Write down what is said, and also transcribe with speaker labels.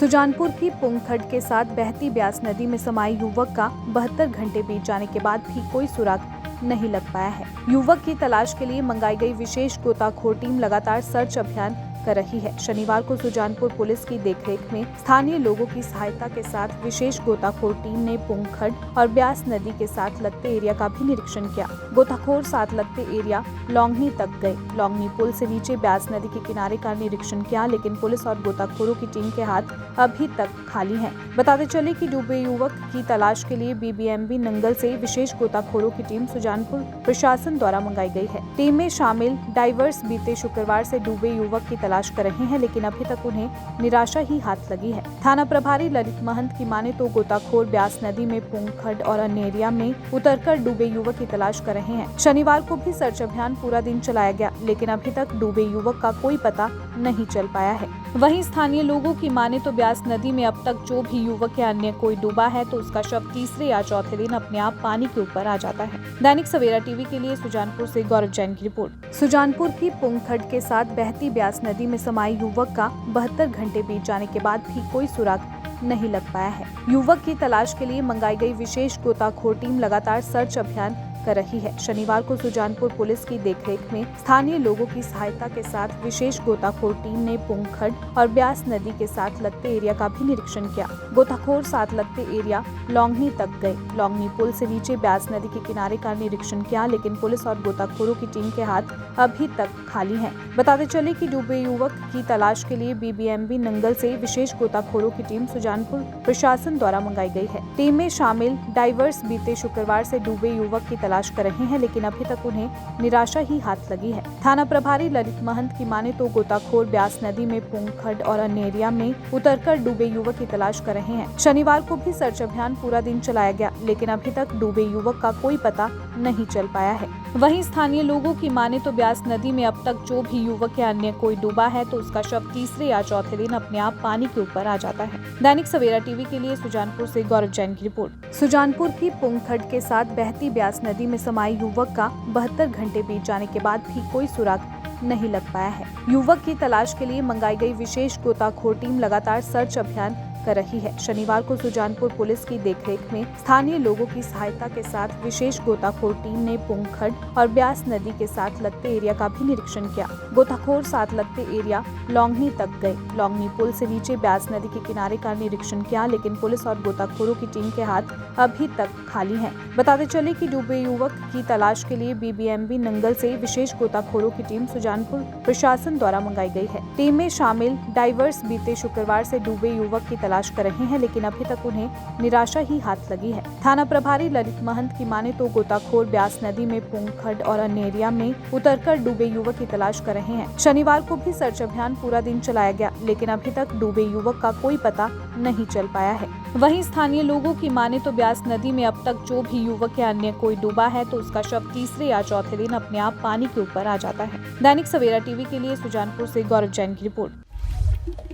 Speaker 1: सुजानपुर की पुंगखड के साथ बहती ब्यास नदी में समाये युवक का 72 घंटे बीत जाने के बाद भी कोई सुराग नहीं लग पाया है। युवक की तलाश के लिए मंगाई गई विशेष गोताखोर टीम लगातार सर्च अभियान कर रही है। शनिवार को सुजानपुर पुलिस की देखरेख में स्थानीय लोगों की सहायता के साथ विशेष गोताखोर टीम ने पुंगखड और ब्यास नदी के साथ लगते एरिया का भी निरीक्षण किया। गोताखोर साथ लगते एरिया लौंगनी तक गए। लौंगनी पुल से नीचे ब्यास नदी के किनारे का निरीक्षण किया, लेकिन पुलिस और गोताखोरों की टीम के हाथ अभी तक खाली हैं। बताते चले कि डूबे युवक की तलाश के लिए बीबीएमबी नंगल से विशेष गोताखोरों की टीम सुजानपुर प्रशासन द्वारा मंगाई गई है। टीम में शामिल डाइवर्स बीते शुक्रवार से डूबे युवक की तलाश कर रहे हैं, लेकिन अभी तक उन्हें निराशा ही हाथ लगी है। थाना प्रभारी ललित महंत की माने तो गोताखोर ब्यास नदी में पुंगखड और अन्य एरिया में उतरकर डूबे युवक की तलाश कर रहे हैं। शनिवार को भी सर्च अभियान पूरा दिन चलाया गया, लेकिन अभी तक डूबे युवक का कोई पता नहीं चल पाया है। वहीं स्थानीय लोगों की माने तो ब्यास नदी में अब तक जो भी युवक या अन्य कोई डूबा है तो उसका शव तीसरे या चौथे दिन अपने आप पानी के ऊपर आ जाता है। दैनिक सवेरा टीवी के लिए सुजानपुर से गौरव जैन की रिपोर्ट। सुजानपुर की पुंगखड के साथ बहती ब्यास नदी में समाये युवक का 72 घंटे बीत जाने के बाद भी कोई सुराग नहीं लग पाया है। युवक की तलाश के लिए मंगाई गई विशेष गोताखोर टीम लगातार सर्च अभियान कर रही है। शनिवार को सुजानपुर पुलिस की देखरेख में स्थानीय लोगों की सहायता के साथ विशेष गोताखोर टीम ने पुंगखड और ब्यास नदी के साथ लगते एरिया का भी निरीक्षण किया। गोताखोर साथ लगते एरिया लौंगनी तक गए। लौंगनी पुल से नीचे ब्यास नदी के किनारे का निरीक्षण किया, लेकिन पुलिस और गोताखोरों की टीम के हाथ अभी तक खाली हैं। बताते चले कि डूबे युवक की तलाश के लिए बीबीएमबी नंगल से विशेष गोताखोरों की टीम सुजानपुर प्रशासन द्वारा मंगाई गई है। टीम में शामिल डाइवर्स बीते शुक्रवार से डूबे युवक की तलाश कर रहे हैं, लेकिन अभी तक उन्हें निराशा ही हाथ लगी है। थाना प्रभारी ललित महंत की माने तो गोताखोर ब्यास नदी में पुंगखड और अन्य एरिया में उतरकर डूबे युवक की तलाश कर रहे हैं। शनिवार को भी सर्च अभियान पूरा दिन चलाया गया, लेकिन अभी तक डूबे युवक का कोई पता नहीं चल पाया है। वहीं स्थानीय लोगों की माने तो ब्यास नदी में अब तक जो भी युवक या अन्य कोई डूबा है तो उसका शव तीसरे या चौथे दिन अपने आप पानी के ऊपर आ जाता है। दैनिक सवेरा टीवी के लिए सुजानपुर से गौरव जैन की रिपोर्ट। सुजानपुर की पुंगखड के साथ बहती ब्यास नदी में समाये युवक का 72 घंटे बीत जाने के बाद भी कोई सुराग नहीं लग पाया है। युवक की तलाश के लिए मंगाई गई विशेष गोताखोर टीम लगातार सर्च अभियान कर रही है। शनिवार को सुजानपुर पुलिस की देखरेख में स्थानीय लोगों की सहायता के साथ विशेष गोताखोर टीम ने पुंगखड और ब्यास नदी के साथ लगते एरिया का भी निरीक्षण किया। गोताखोर साथ लगते एरिया लौंगनी तक गए। लौंगनी पुल से नीचे ब्यास नदी के किनारे का निरीक्षण किया, लेकिन पुलिस और गोताखोरों की टीम के हाथ अभी तक खाली हैं। बताते चले कि डूबे युवक की तलाश के लिए बीबीएमबी नंगल से विशेष गोताखोरों की टीम सुजानपुर प्रशासन द्वारा मंगाई गई है। टीम में शामिल डाइवर्स बीते शुक्रवार से डूबे युवक की तलाश कर रहे हैं, लेकिन अभी तक उन्हें निराशा ही हाथ लगी है। थाना प्रभारी ललित महंत की माने तो गोताखोर ब्यास नदी में पुंगखड और अन्य एरिया में उतरकर डूबे युवक की तलाश कर रहे हैं। शनिवार को भी सर्च अभियान पूरा दिन चलाया गया, लेकिन अभी तक डूबे युवक का कोई पता नहीं चल पाया है। वहीं स्थानीय लोगों की माने तो ब्यास नदी में अब तक जो भी युवक या अन्य कोई डूबा है तो उसका शव तीसरे या चौथे दिन अपने आप पानी के ऊपर आ जाता है। दैनिक सवेरा टीवी के लिए सुजानपुर से गौरव जैन की रिपोर्ट।